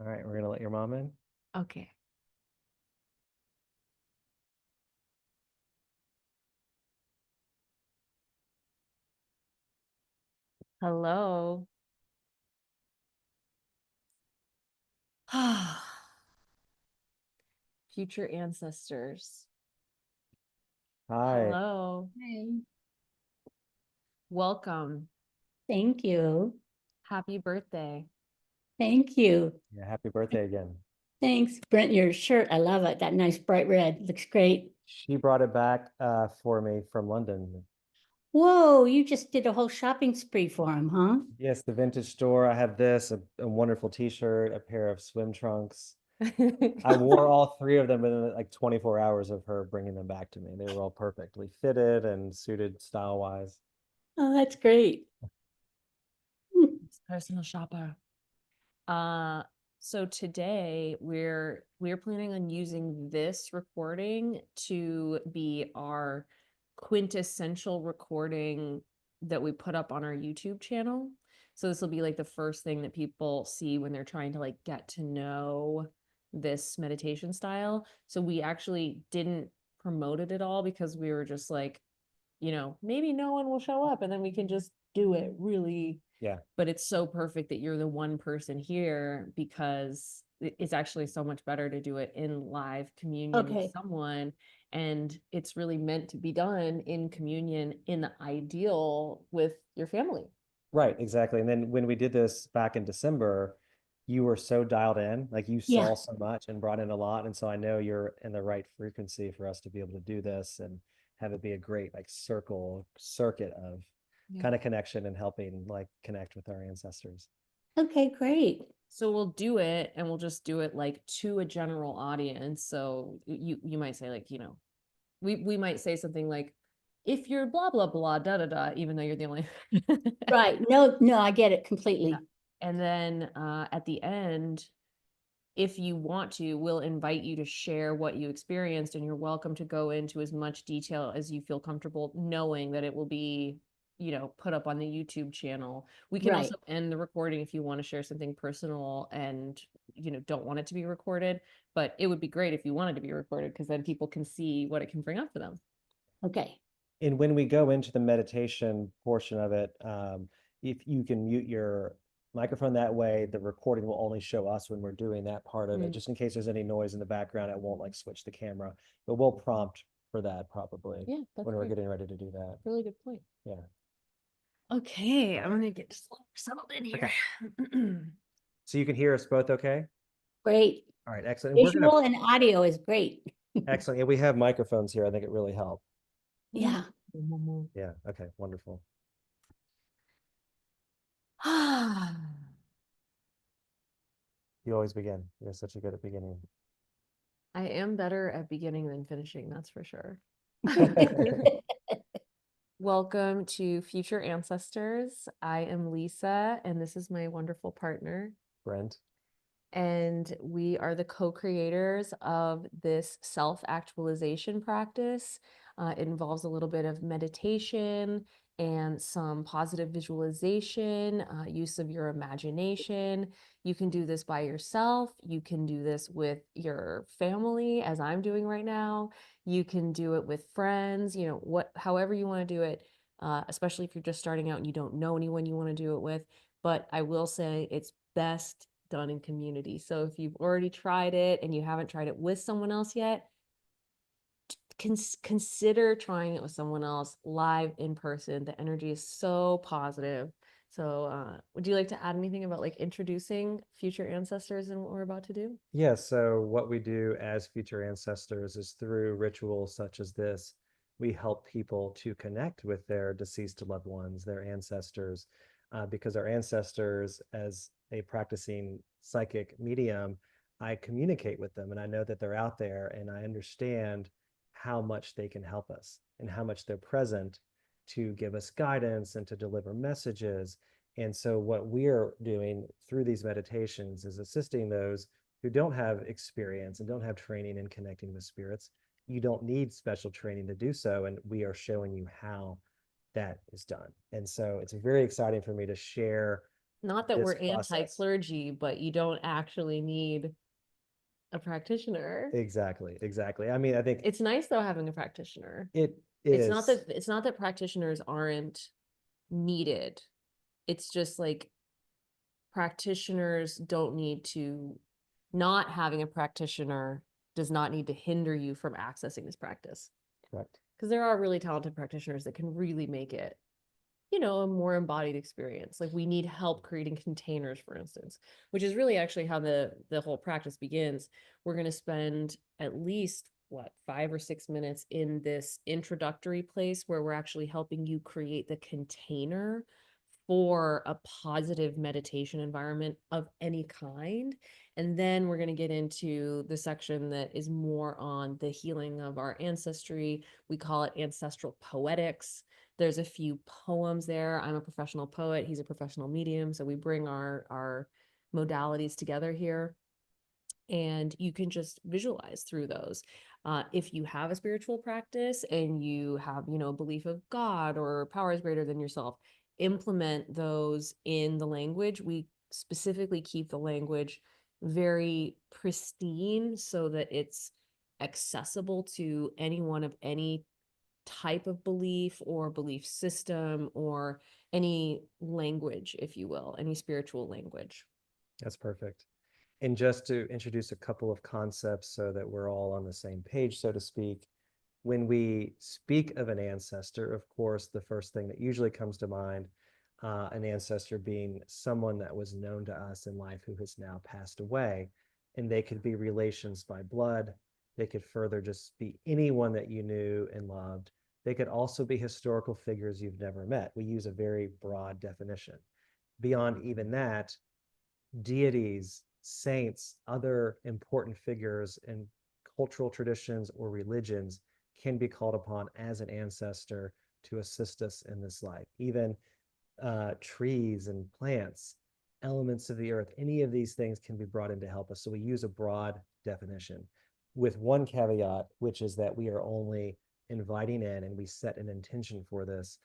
All right, we're gonna let your mom in. Okay. Hello. Future ancestors. Hi. Hello. Hi. Welcome. Thank you. Happy birthday. Thank you. Yeah, happy birthday again. Thanks, Brent. Your shirt, I love it. That nice bright red looks great. She brought it back for me from London. Whoa, you just did a whole shopping spree for him, huh? Yes, the vintage store. I have this, a wonderful t-shirt, a pair of swim trunks. I wore all three of them in like 24 hours of her bringing them back to me. They were all perfectly fitted and suited style-wise. Oh, that's great. Hmm. Personal shopper. Uh, so today we're planning on using this recording to be our quintessential recording that we put up on our YouTube channel. So this will be like the first thing that people see when they're trying to like get to know this meditation style. So we actually didn't promote it at all because we were just like, maybe no one will show up and then we can just do it really. Yeah, But it's so perfect that you're the one person here because it's actually so much better to do it in live communion with Okay. someone. And it's really meant to be done in communion in the ideal with your family. right, exactly. And then when we did this back in December, you were so dialed in, like you Yeah. saw so much and brought in a lot. And so I know you're in the right frequency for us to be able to do this and have it be a great like circuit of Yeah. kind of connection and helping like connect with our ancestors. Okay, great. So we'll do it and we'll just do it like to a general audience. So you might say like, we might say something like, if you're blah blah blah da da da, even though you're the only Right. No, no, I get it yeah. completely. And then at the end, if you want to, we'll invite you to share what you experienced, and you're welcome to go into as much detail as you feel comfortable, knowing that it will be, put up on the YouTube channel. We can Right. also end the recording if you want to share something personal and don't want it to be recorded. But it would be great if you wanted to be recorded because then people can see what it can bring up for them. Okay. And when we go into the meditation portion of it, if you can mute your microphone that way, the recording will only show us when we're doing that part of it. Mm. Just in case there's any noise in the background, it won't like switch the camera, but we'll prompt for that probably Yeah, that's when we're great. getting ready to do that. Really good point. Yeah. Okay, I'm gonna get just a little settled in here. Okay. So you can hear us both okay? Great. All right, excellent. And we're gonna Visual and audio is great. excellent. Yeah, we have microphones here. I think it really helped. Yeah. Yeah. Okay. Wonderful. You always begin. You're such a good at beginning. I am better at beginning than finishing, that's for sure. Welcome to Future Ancestors. I am Lisa, and this is my wonderful partner. Brent. And we are the co-creators of this self-actualization practice. It involves a little bit of meditation and some positive visualization, use of your imagination. You can do this by yourself. You can do this with your family, as I'm doing right now. You can do it with friends, however you want to do it, especially if you're just starting out and you don't know anyone you want to do it with. But I will say it's best done in community. So if you've already tried it and you haven't tried it with someone else yet, consider trying it with someone else live in person. The energy is so positive. So would you like to add anything about like introducing future ancestors and what we're about to do? Yeah, so what we do as future ancestors is through rituals such as this, we help people to connect with their deceased loved ones, their ancestors, because our ancestors, as a practicing psychic medium, I communicate with them and I know that they're out there and I understand how much they can help us and how much they're present to give us guidance and to deliver messages. And so, what we're doing through these meditations is assisting those who don't have experience and don't have training in connecting with spirits. You don't need special training to do so. And we are showing you how that is done. And so it's very exciting for me to share Not that this we're process. anti-clergy, but you don't actually need a practitioner. Exactly, exactly. I mean, I think It's nice though having a practitioner. it It's not is that it's not that practitioners aren't needed. It's just like practitioners don't need to, not having a practitioner does not need to hinder you from accessing this practice. correct. Because there are really talented practitioners that can really make it, a more embodied experience. Like we need help creating containers, for instance, which is really actually how the whole practice begins. We're going to spend at least what 5 or 6 minutes in this introductory place where we're actually helping you create the container for a positive meditation environment of any kind. And then we're going to get into the section that is more on the healing of our ancestry. We call it ancestral poetics. There's a few poems there. I'm a professional poet. He's a professional medium. So we bring our modalities together here, and you can just visualize through those. If you have a spiritual practice and you have, a belief of God or power is greater than yourself, implement those in the language. We specifically keep the language very pristine so that it's accessible to anyone of any type of belief or belief system or any language, if you will, any spiritual language. That's perfect. And just to introduce a couple of concepts so that we're all on the same page, so to speak, when we speak of an ancestor, of course, the first thing that usually comes to mind, an ancestor being someone that was known to us in life who has now passed away. And they could be relations by blood. They could further just be anyone that you knew and loved. They could also be historical figures you've never met. We use a very broad definition. Beyond even that, deities, saints, other important figures in cultural traditions or religions can be called upon as an ancestor to assist us in this life. Even trees and plants, elements of the earth, any of these things can be brought in to help us. So we use a broad definition with one caveat, which is that we are only inviting in and we set an intention for this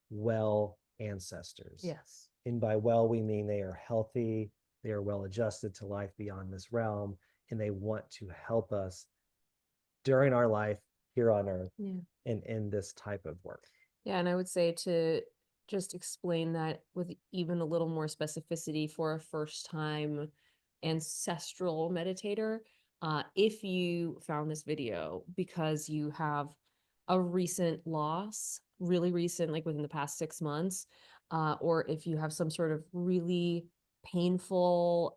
well ancestors. Yes. And by well, we mean they are healthy, they are well adjusted to life beyond this realm, and they want to help us during our life here on earth Yeah. and in this type of work. Yeah, and I would say to just explain that with even a little more specificity for a first time ancestral meditator. If you found this video because you have a recent loss, really recent, like within the past 6 months, or if you have some sort of really painful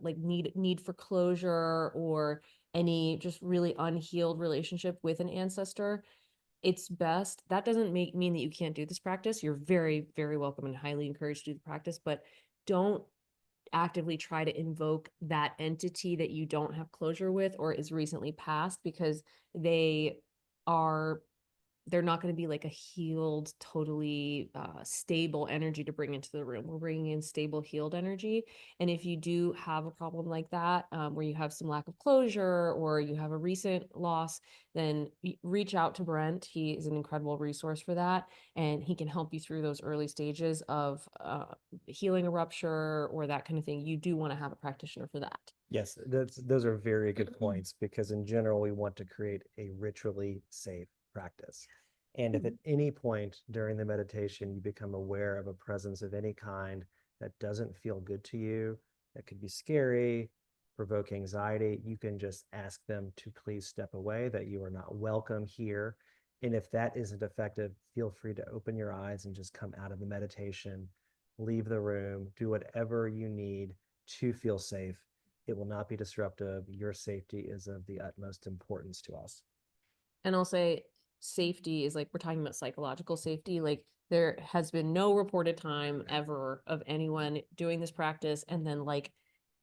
like need for closure, or any just really unhealed relationship with an ancestor, it's best. That doesn't mean that you can't do this practice. You're very, very welcome and highly encouraged to do the practice, but don't actively try to invoke that entity that you don't have closure with or is recently passed, because they are they're not going to be like a healed, totally stable energy to bring into the room. We're bringing in stable, healed energy. And if you do have a problem like that, where you have some lack of closure or you have a recent loss, then reach out to Brent. He is an incredible resource for that. And he can help you through those early stages of healing a rupture or that kind of thing. You do want to have a practitioner for that. Yes, those are very good points because in general, we want to create a ritually safe practice. And if at any point during the meditation you become aware of a presence of any kind that doesn't feel good to you, that could be scary, provoke anxiety, you can just ask them to please step away, that you are not welcome here. And if that isn't effective, feel free to open your eyes and just come out of the meditation, leave the room, do whatever you need to feel safe. It will not be disruptive. Your safety is of the utmost importance to us. And I'll say safety is like, we're talking about psychological safety. Like there has been no reported time ever of anyone doing this practice and then like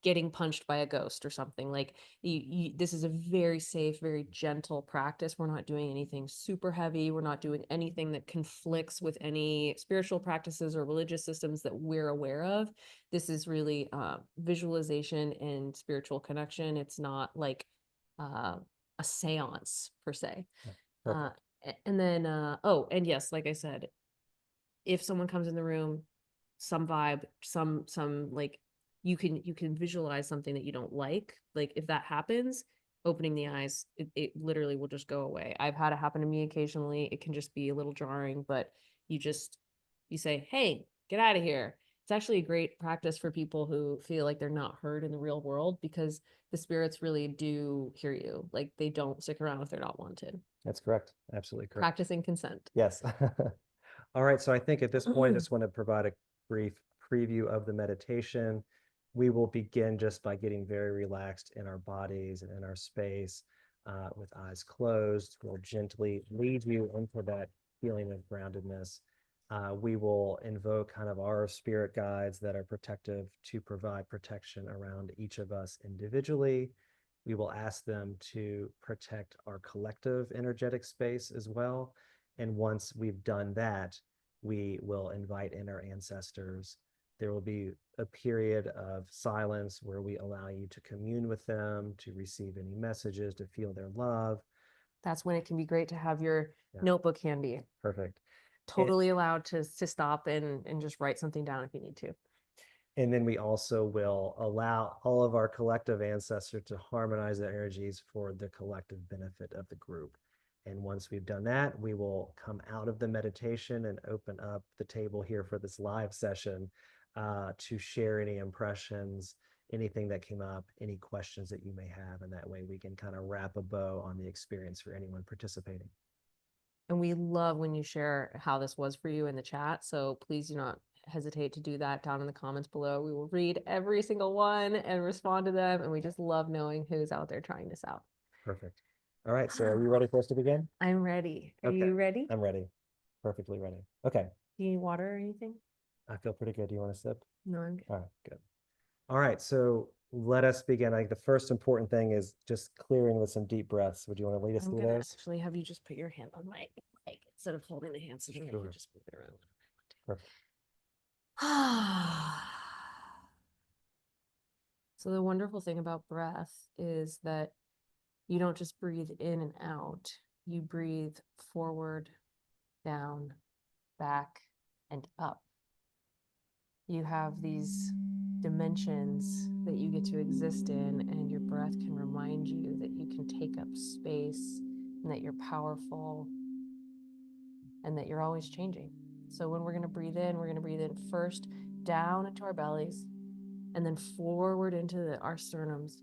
getting punched by a ghost or something. Like this is a very safe, very gentle practice. We're not doing anything super heavy. We're not doing anything that conflicts with any spiritual practices or religious systems that we're aware of. This is really visualization and spiritual connection. It's not like uh, a seance per se. Uh, Perfect. and then, oh, and yes, like I said, if someone comes in the room some vibe, some like you can visualize something that you don't like if that happens, opening the eyes, it literally will just go away. I've had it happen to me occasionally. It can just be a little jarring, but you just you say, hey, get out of here. It's actually a great practice for people who feel like they're not heard in the real world, because the spirits really do hear you. Like they don't stick around if they're not wanted. That's correct. Absolutely correct. Practicing consent. Yes. All right. So I think at this point, I just want to provide a brief preview of the meditation. We will begin just by getting very relaxed in our bodies and in our space with eyes closed. We'll gently lead you into that feeling of groundedness. We will invoke kind of our spirit guides that are protective to provide protection around each of us individually. We will ask them to protect our collective energetic space as well. And once we've done that, we will invite in our ancestors. There will be a period of silence where we allow you to commune with them, to receive any messages, to feel their love. That's when it can be great to have your Yeah, notebook handy. perfect. And, Totally allowed to stop and just write something down if you need to. and then we also will allow all of our collective ancestors to harmonize their energies for the collective benefit of the group. And once we've done that, we will come out of the meditation and open up the table here for this live session to share any impressions, anything that came up, any questions that you may have. And that way we can kind of wrap a bow on the experience for anyone participating. And we love when you share how this was for you in the chat. So please do not hesitate to do that down in the comments below. We will read every single one and respond to them. And we just love knowing who's out there trying this out. Perfect. All right. So are you ready for us to begin? I'm ready. Are Okay. you ready? I'm ready. Perfectly ready. Okay. Do you need water or anything? I feel pretty good. Do you want to sip? No, I'm good. All right, good. All right, so let us begin. I think the first important thing is just clearing with some deep breaths. Would you want to lead us I'm through gonna those? actually have you just put your hand on my leg instead of holding the hand, so that I can Sure. just move it around. Perfect. So the wonderful thing about breath is that you don't just breathe in and out, you breathe forward, down, back, and up. You have these dimensions that you get to exist in, and your breath can remind you that you can take up space and that you're powerful and that you're always changing. So when we're going to breathe in, we're going to breathe in first down into our bellies and then forward into our sternums.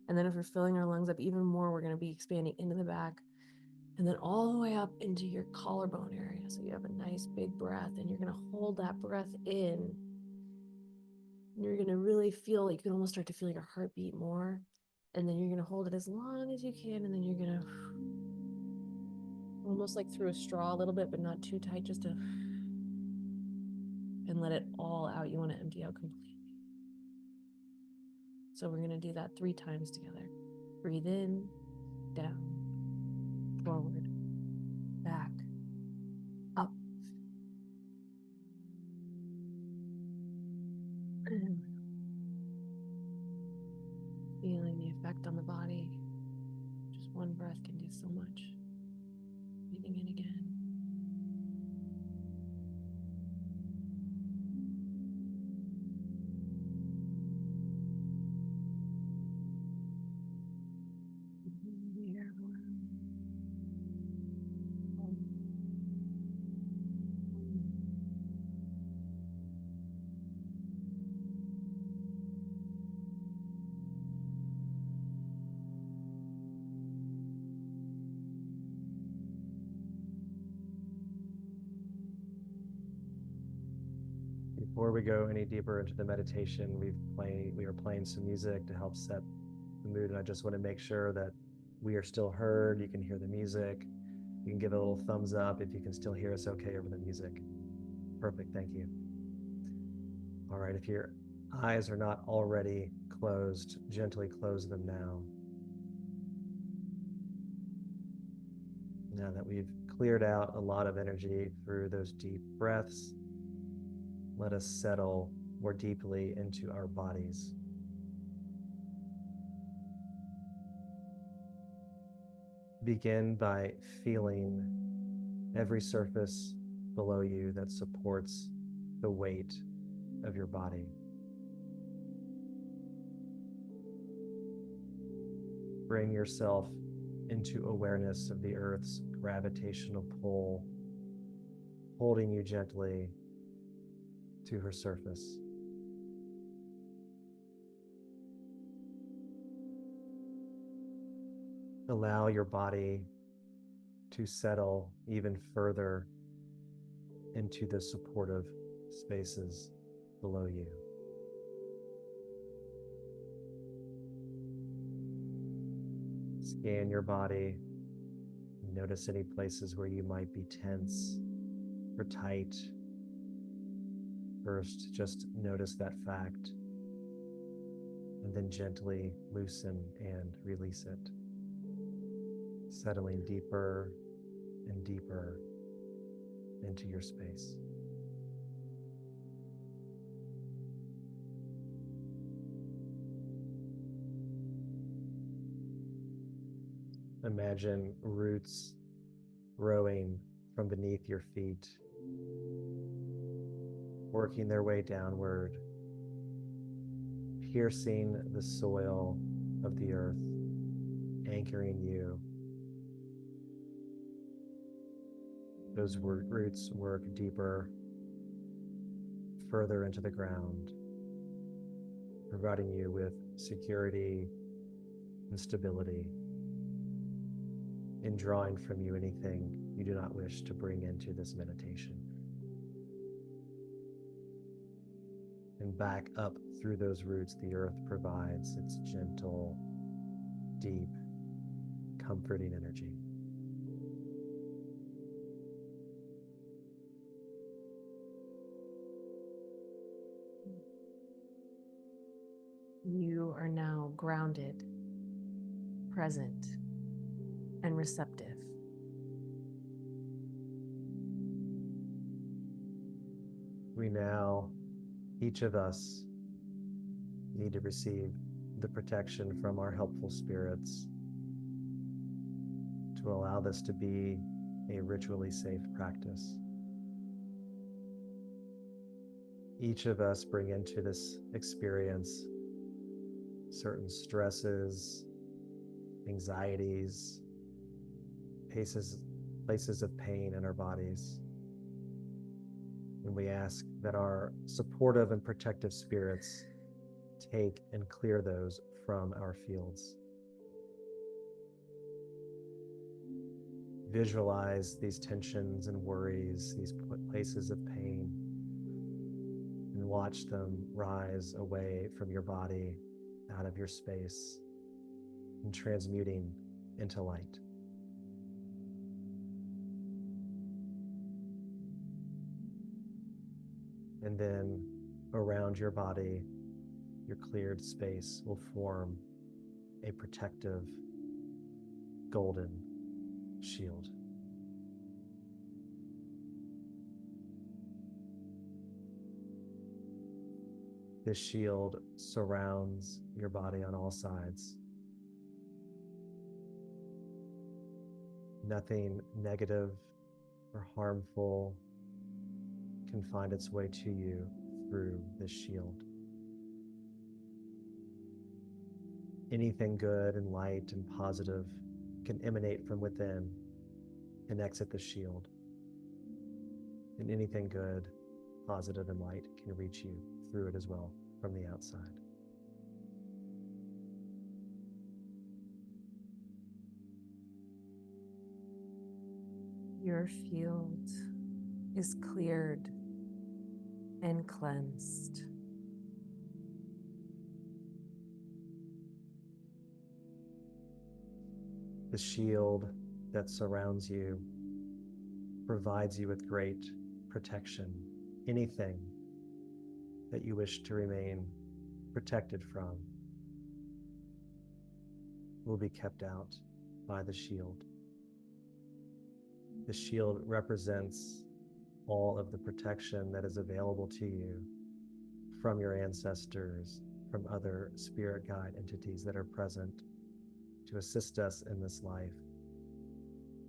And then if we're filling our lungs up even more, we're going to be expanding into the back and then all the way up into your collarbone area. So you have a nice big breath, and you're going to hold that breath in. And you're going to really feel like you can almost start to feel your heartbeat more. And then you're going to hold it as long as you can. And then you're going to almost like through a straw a little bit, but not too tight, just to and let it all out. You want to empty out completely. So we're going to do that 3 times together. Breathe in, down, forward, back, up. Feeling the effect on the body. Just one breath can do so much. Breathing in again. Before we go any deeper into the meditation, we are playing some music to help set the mood, and I just want to make sure that we are still heard. You can hear the music. You can give a little thumbs up if you can still hear us okay over the music. Perfect. Thank you. All right. If your eyes are not already closed, gently close them now. Now that we've cleared out a lot of energy through those deep breaths, let us settle more deeply into our bodies. Begin by feeling every surface below you that supports the weight of your body. Bring yourself into awareness of the Earth's gravitational pull, holding you gently to her surface. Allow your body to settle even further into the supportive spaces below you. Scan your body. Notice any places where you might be tense or tight. First, just notice that fact, and then gently loosen and release it, settling deeper and deeper into your space. Imagine roots growing from beneath your feet, working their way downward, piercing the soil of the earth, anchoring you. Those roots work deeper, further into the ground, providing you with security and stability, in drawing from you anything you do not wish to bring into this meditation. And back up through those roots, the earth provides its gentle, deep, comforting energy. You are now grounded, present, and receptive. We now, each of us, need to receive the protection from our helpful spirits to allow this to be a ritually safe practice. Each of us bring into this experience certain stresses, anxieties, places of pain in our bodies. And we ask that our supportive and protective spirits take and clear those from our fields. Visualize these tensions and worries, these places of pain, and watch them rise away from your body, out of your space, and transmuting into light. And then around your body, your cleared space will form a protective golden shield. This shield surrounds your body on all sides. Nothing negative or harmful can find its way to you through this shield. Anything good and light and positive can emanate from within and exit the shield. And anything good, positive, and light can reach you through it as well from the outside. Your field is cleared and cleansed. The shield that surrounds you provides you with great protection. Anything that you wish to remain protected from will be kept out by the shield. The shield represents all of the protection that is available to you from your ancestors, from other spirit guide entities that are present to assist us in this life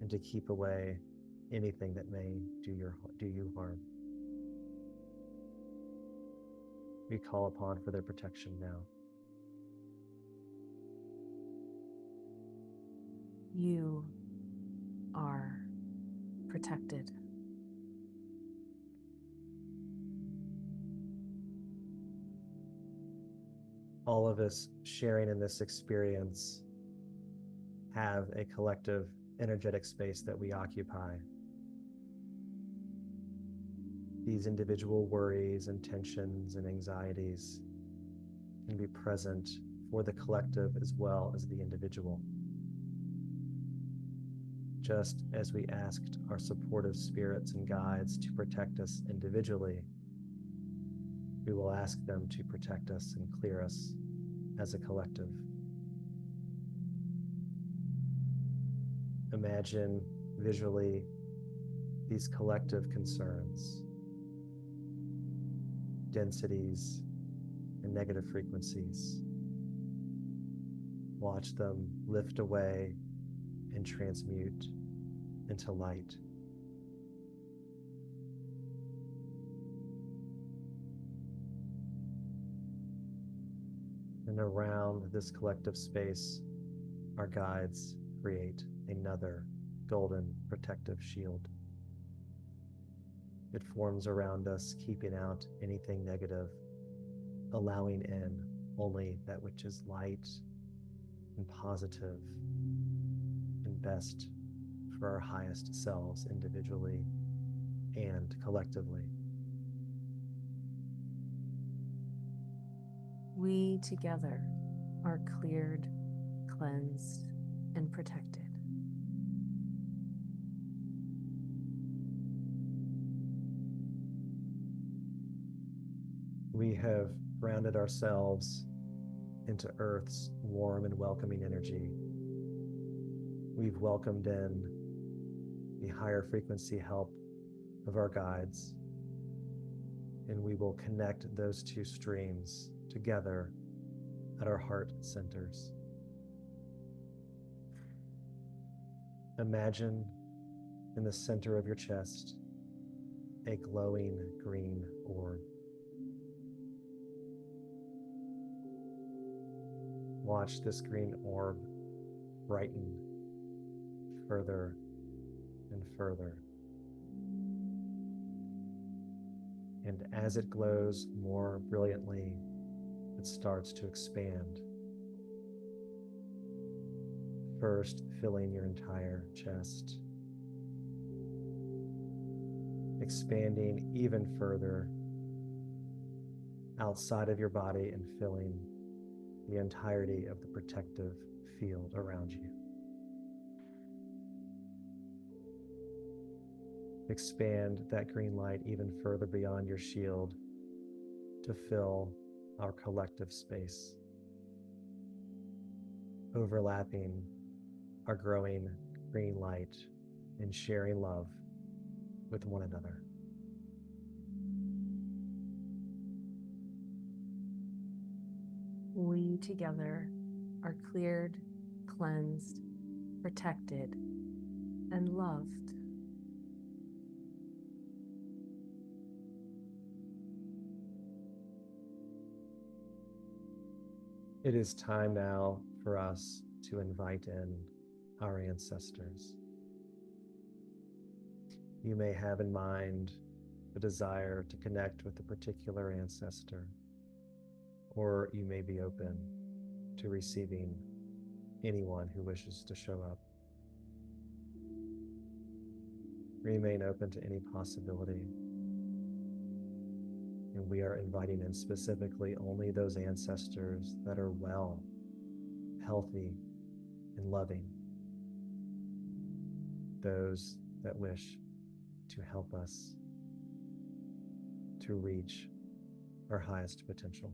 and to keep away anything that may do you harm. we call upon for their protection now. You are protected. All of us sharing in this experience have a collective energetic space that we occupy. These individual worries and tensions and anxieties can be present for the collective as well as the individual. Just as we asked our supportive spirits and guides to protect us individually, we will ask them to protect us and clear us as a collective. Imagine visually these collective concerns, densities, and negative frequencies. Watch them lift away and transmute into light. And around this collective space, our guides create another golden protective shield. It forms around us, keeping out anything negative, allowing in only that which is light and positive and best for our highest selves individually and collectively. We together are cleared, cleansed, and protected. We have grounded ourselves into Earth's warm and welcoming energy. We've welcomed in the higher frequency help of our guides, and we will connect those two streams together at our heart centers. Imagine in the center of your chest a glowing green orb. Watch this green orb brighten further and further. And as it glows more brilliantly, it starts to expand. First, filling your entire chest, expanding even further outside of your body and filling the entirety of the protective field around you. Expand that green light even further beyond your shield to fill our collective space, overlapping our growing green light and sharing love with one another. We together are cleared, cleansed, protected, and loved. It is time now for us to invite in our ancestors. You may have in mind a desire to connect with a particular ancestor, or you may be open to receiving anyone who wishes to show up. Remain open to any possibility. And we are inviting in specifically only those ancestors that are well, healthy, and loving. Those that wish to help us to reach our highest potential.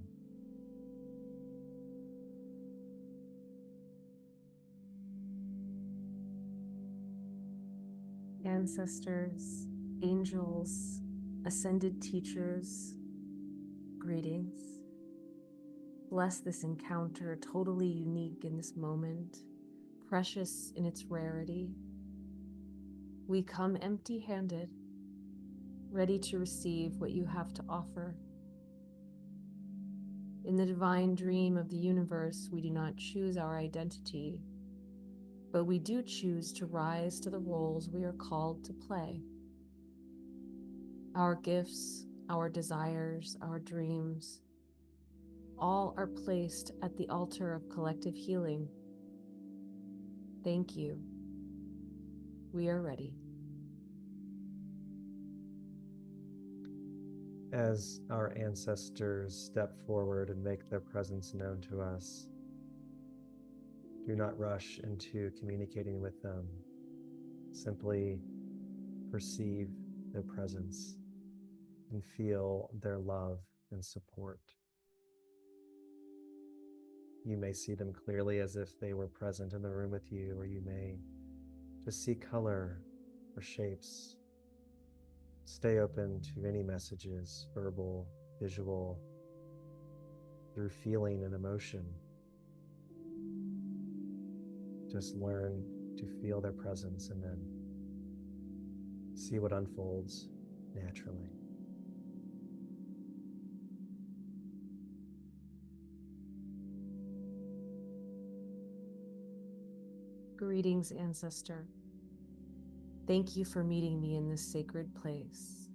Ancestors, angels, ascended teachers, greetings. Bless this encounter, totally unique in this moment, precious in its rarity. We come empty-handed, ready to receive what you have to offer. In the divine dream of the universe, we do not choose our identity, but we do choose to rise to the roles we are called to play. Our gifts, our desires, our dreams, all are placed at the altar of collective healing. Thank you. We are ready. As our ancestors step forward and make their presence known to us, do not rush into communicating with them. Simply perceive their presence and feel their love and support. You may see them clearly as if they were present in the room with you, or you may just see color or shapes. Stay open to any messages, verbal, visual, through feeling and emotion. Just learn to feel their presence and then see what unfolds naturally. Greetings, Ancestor. Thank you for meeting me in this sacred place.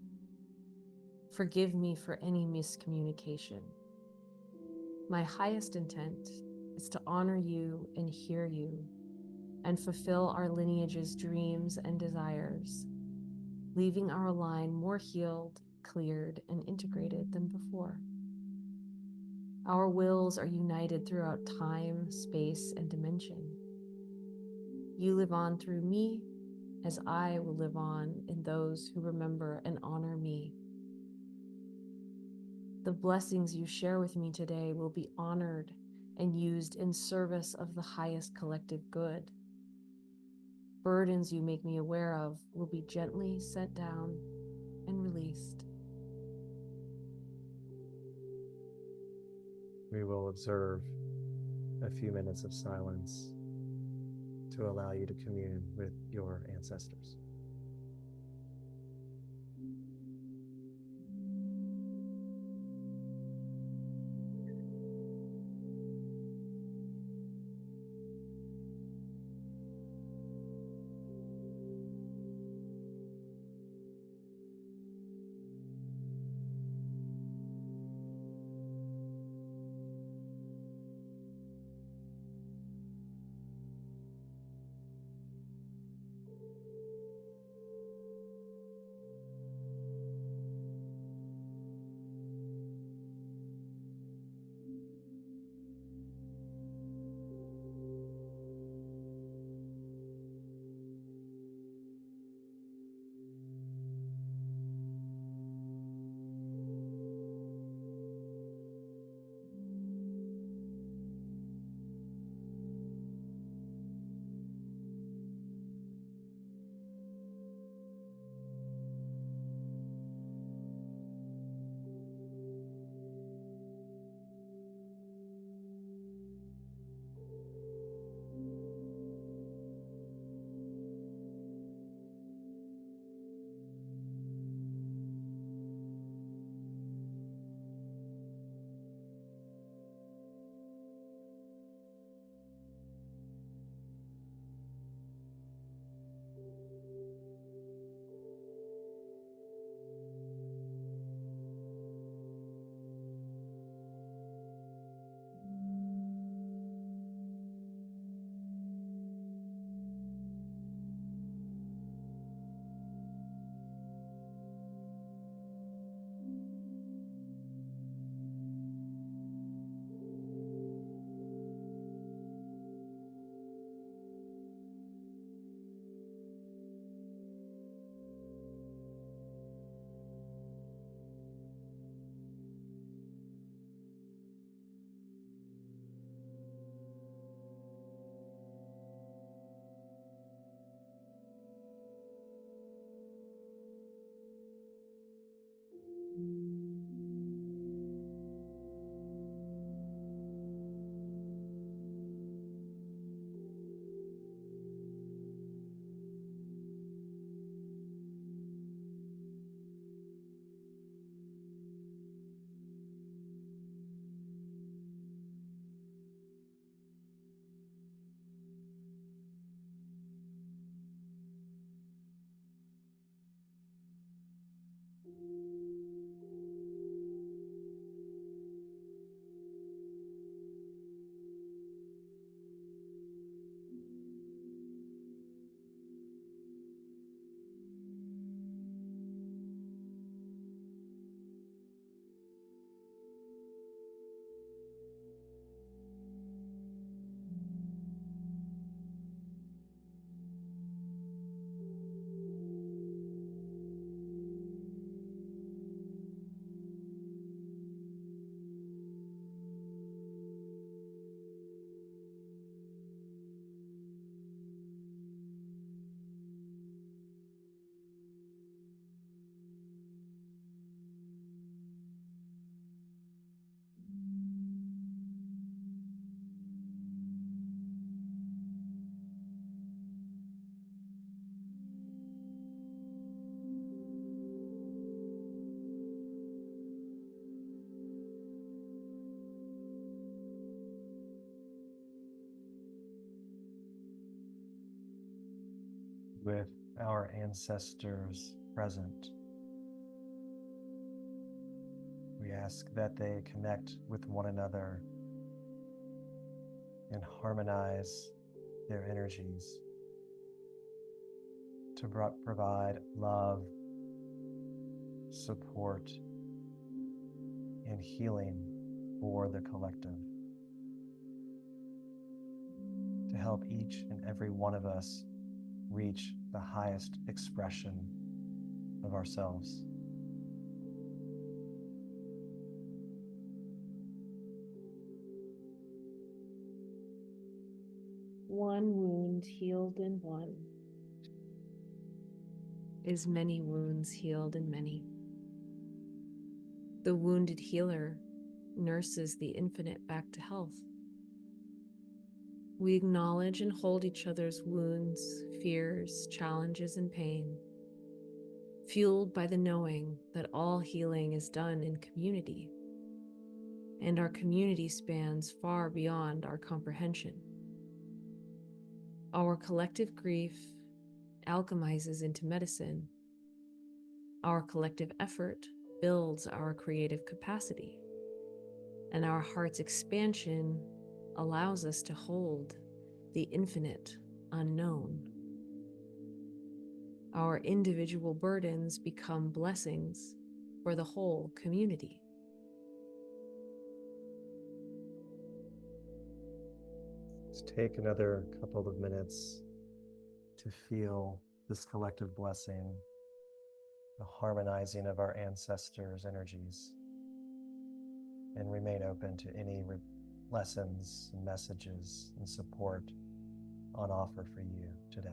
Forgive me for any miscommunication. My highest intent is to honor you and hear you and fulfill our lineage's dreams and desires, leaving our line more healed, cleared, and integrated than before. Our wills are united throughout time, space, and dimension. You live on through me, as I will live on in those who remember and honor me. The blessings you share with me today will be honored and used in service of the highest collective good. Burdens you make me aware of will be gently set down and released. We will observe a few minutes of silence to allow you to commune with your ancestors. With our ancestors present, we ask that they connect with one another and harmonize their energies to provide love, support, and healing for the collective, to help each and every one of us reach the highest expression of ourselves. One wound healed in one is many wounds healed in many. The wounded healer nurses the infinite back to health. We acknowledge and hold each other's wounds, fears, challenges, and pain, fueled by the knowing that all healing is done in community, and our community spans far beyond our comprehension. Our collective grief alchemizes into medicine. Our collective effort builds our creative capacity, and our heart's expansion allows us to hold the infinite unknown. Our individual burdens become blessings for the whole community. Let's take another couple of minutes to feel this collective blessing, the harmonizing of our ancestors' energies, and remain open to any lessons and messages and support on offer for you today.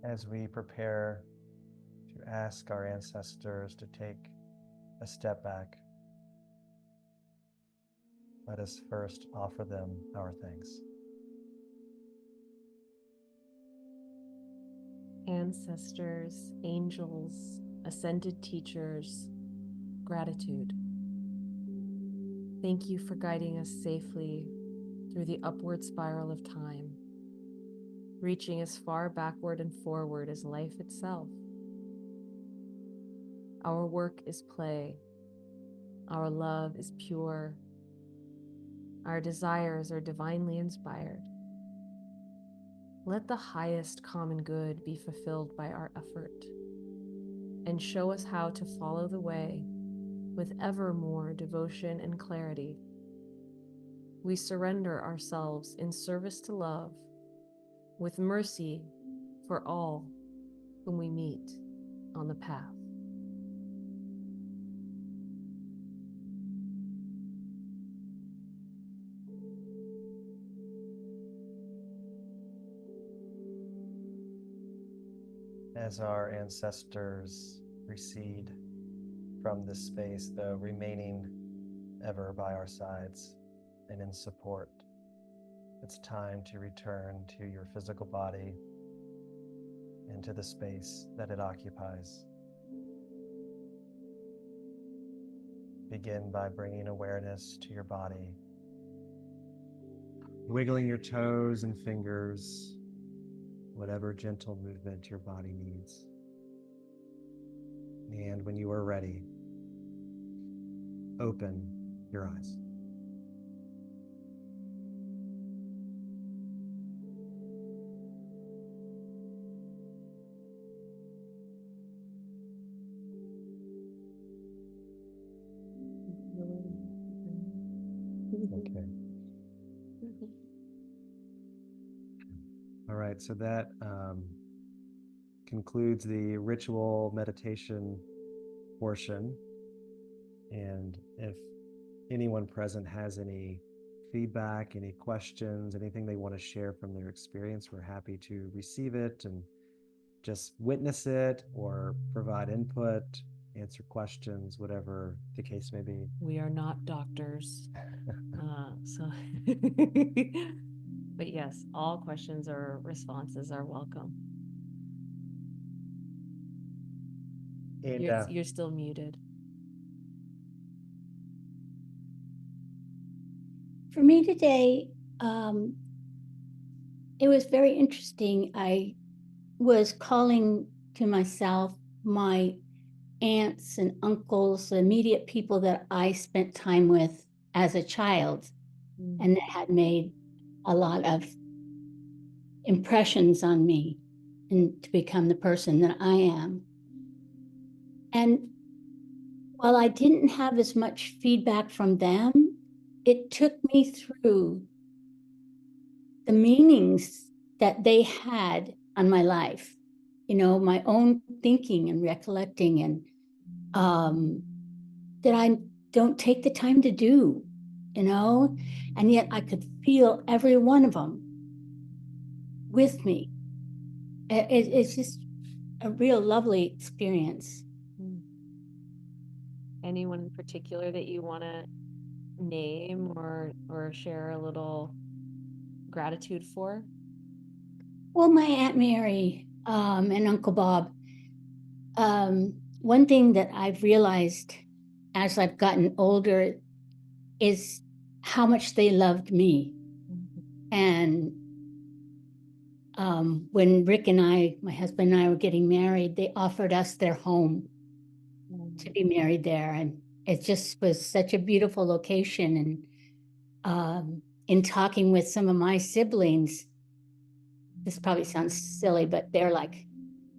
As we prepare to ask our ancestors to take a step back, let us first offer them our thanks. Ancestors, angels, ascended teachers, gratitude. Thank you for guiding us safely through the upward spiral of time, reaching as far backward and forward as life itself. Our work is play. Our love is pure. Our desires are divinely inspired. Let the highest common good be fulfilled by our effort, and show us how to follow the way with ever more devotion and clarity. we surrender ourselves in service to love, with mercy for all whom we meet on the path. As our ancestors recede from this space, though remaining ever by our sides and in support, it's time to return to your physical body and to the space that it occupies. Begin by bringing awareness to your body, wiggling your toes and fingers, whatever gentle movement your body needs. And when you are ready, open your eyes. Okay. All right. So that concludes the ritual meditation portion. And if anyone present has any feedback, any questions, anything they want to share from their experience, we're happy to receive it and just witness it or provide input, answer questions, whatever the case may be. We are not doctors. So, but yes, all questions or responses are welcome. And You're still muted. For me today, it was very interesting. I was calling to myself my aunts and uncles, the immediate people that I spent time with as a child and that had made a lot of impressions on me and to become the person that I am. And while I didn't have as much feedback from them, it took me through the meanings that they had on my life, my own thinking and recollecting, and that I don't take the time to do, and yet I could feel every one of them with me. It's just a real lovely experience. Anyone in particular that you want to name or share a little gratitude for? Well, my Aunt Mary and Uncle Bob, one thing that I've realized as I've gotten older is how much they loved me. And when Rick and I, my husband and I, were getting married, they offered us their home to be married there. And it just was such a beautiful location. And in talking with some of my siblings, this probably sounds silly, but they're like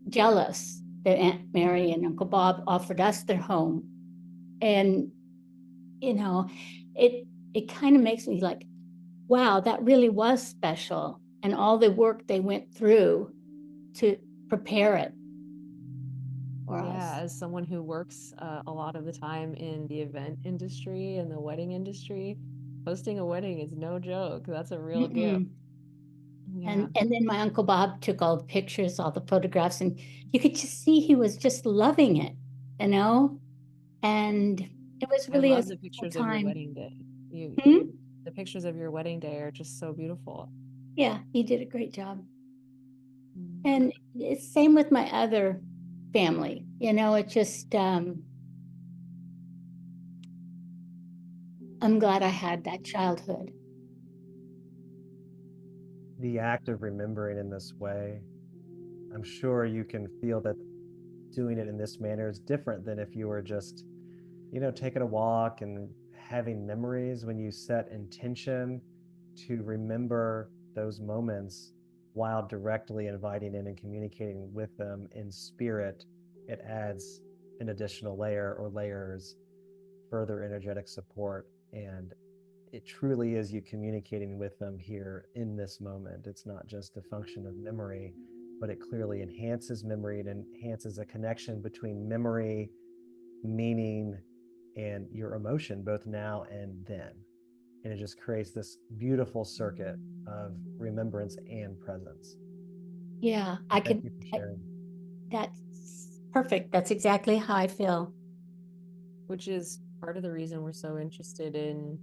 jealous that Aunt Mary and Uncle Bob offered us their home. And, it kind of makes me like, wow, that really was special. And all the work they went through to prepare it for Yeah, us. as someone who works a lot of the time in the event industry and the wedding industry, hosting a wedding is no joke. That's a real gift. Mm-mm. Yeah, And then my Uncle Bob took all the pictures, all the photographs, and you could just see he was just loving it, you know? And it was I really a love the special pictures of your time. wedding day. Hmm? The pictures of your wedding day are just so beautiful. Yeah, he did a great job. Mm. And it's same with my other family. It just I'm glad I had that childhood. the act of remembering in this way, I'm sure you can feel that doing it in this manner is different than if you were just, taking a walk and having memories. When you set intention to remember those moments while directly inviting in and communicating with them in spirit, it adds an additional layer or layers, further energetic support. And it truly is you communicating with them here in this moment. It's not just a function of memory, but it clearly enhances memory. It enhances a connection between memory, meaning, and your emotion, both now and then. And it just creates this beautiful circuit of remembrance and presence. Yeah, So thank you for sharing. that's perfect. That's exactly how I feel. Which is part of the reason we're so interested in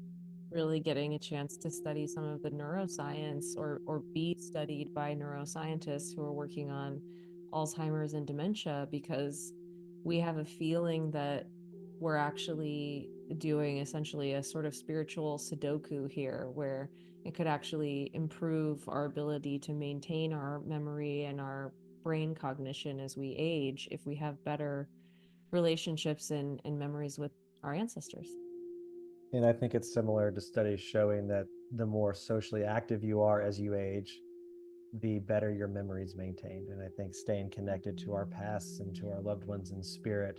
really getting a chance to study some of the neuroscience or be studied by neuroscientists who are working on Alzheimer's and dementia, because we have a feeling that we're actually doing essentially a sort of spiritual Sudoku here, where it could actually improve our ability to maintain our memory and our brain cognition as we age if we have better relationships and memories with our ancestors. And I think it's similar to studies showing that the more socially active you are as you age, the better your memory is maintained. And I think staying connected to our pasts and to our loved ones in spirit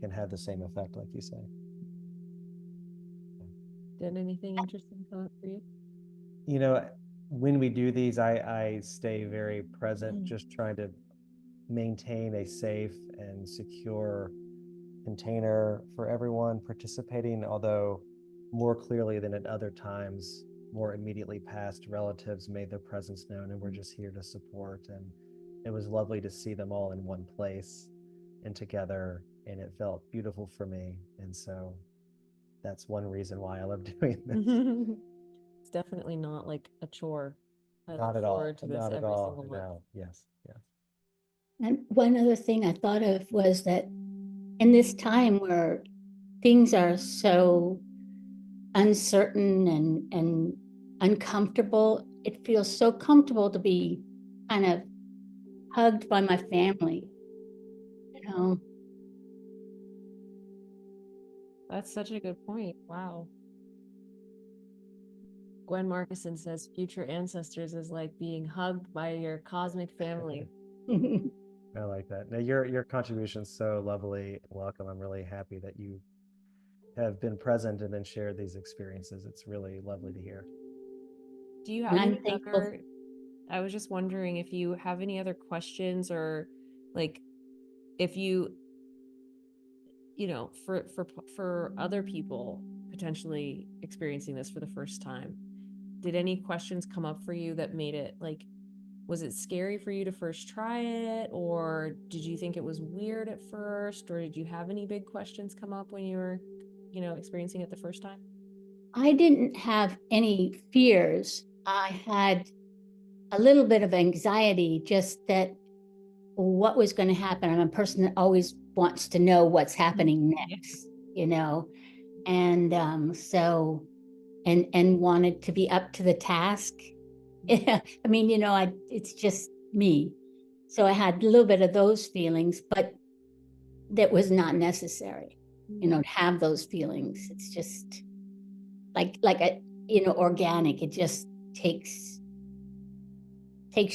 can have the same effect, like you say. Did anything interesting come up for you? You know, when we do these, I stay very present, just trying to maintain a safe and secure container for everyone participating, although more clearly than at other times, more immediately past relatives made their presence known, and we're just here to support. And it was lovely to see them all in one place and together, and it felt beautiful for me. And so that's one reason why I love doing this. It's definitely not like a chore. I Not look at all. forward to this Not at every all. single month. No. Yes. Yes. And one other thing I thought of was that in this time where things are so uncertain and uncomfortable, it feels so comfortable to be kind of hugged by my family, you know. That's such a good point. Wow. Gwen Markison says future ancestors is like being hugged by your cosmic family. I like that. Now your contribution's so lovely and welcome. I'm really happy that you have been present and then shared these experiences. It's really lovely to hear. Do you And have I'm any thankful. other? I was just wondering if you have any other questions, or like if you, for other people potentially experiencing this for the first time, did any questions come up for you that made it like, was it scary for you to first try it, or did you think it was weird at first, or did you have any big questions come up when you were, experiencing it the first time? I didn't have any fears. I had a little bit of anxiety, just that what was going to happen. I'm a person that always wants to know what's happening Yeah. next, you know, and and wanted to be up to the task. I mean, it's just me. So I had a little bit of those feelings, but that was not necessary, to have those feelings. It's just like a, organic. It just takes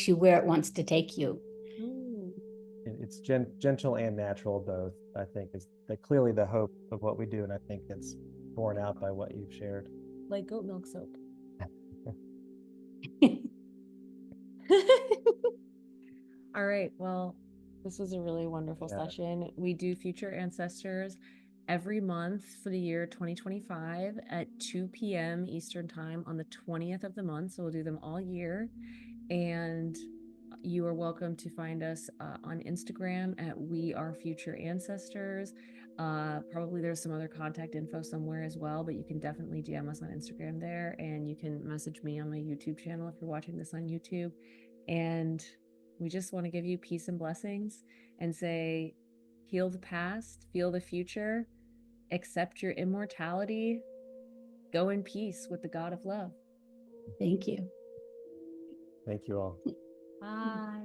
you where it wants to take you. Mm, It's gentle and natural both. I think is clearly the hope of what we do, and I think it's borne out by what you've shared. like goat milk soap. All right. Well, this was a really wonderful Yeah. session. We do Future Ancestors every month for the year 2025 at 2 p.m. Eastern Time on the 20th of the month. So we'll do them all year. And you are welcome to find us on Instagram at We Are Future Ancestors. Probably there's some other contact info somewhere as well, but you can definitely DM us on Instagram there, and you can message me on my YouTube channel if you're watching this on YouTube. And we just want to give you peace and blessings and say, heal the past, feel the future, accept your immortality, go in peace with the God of love. Thank you. Thank you all. Bye.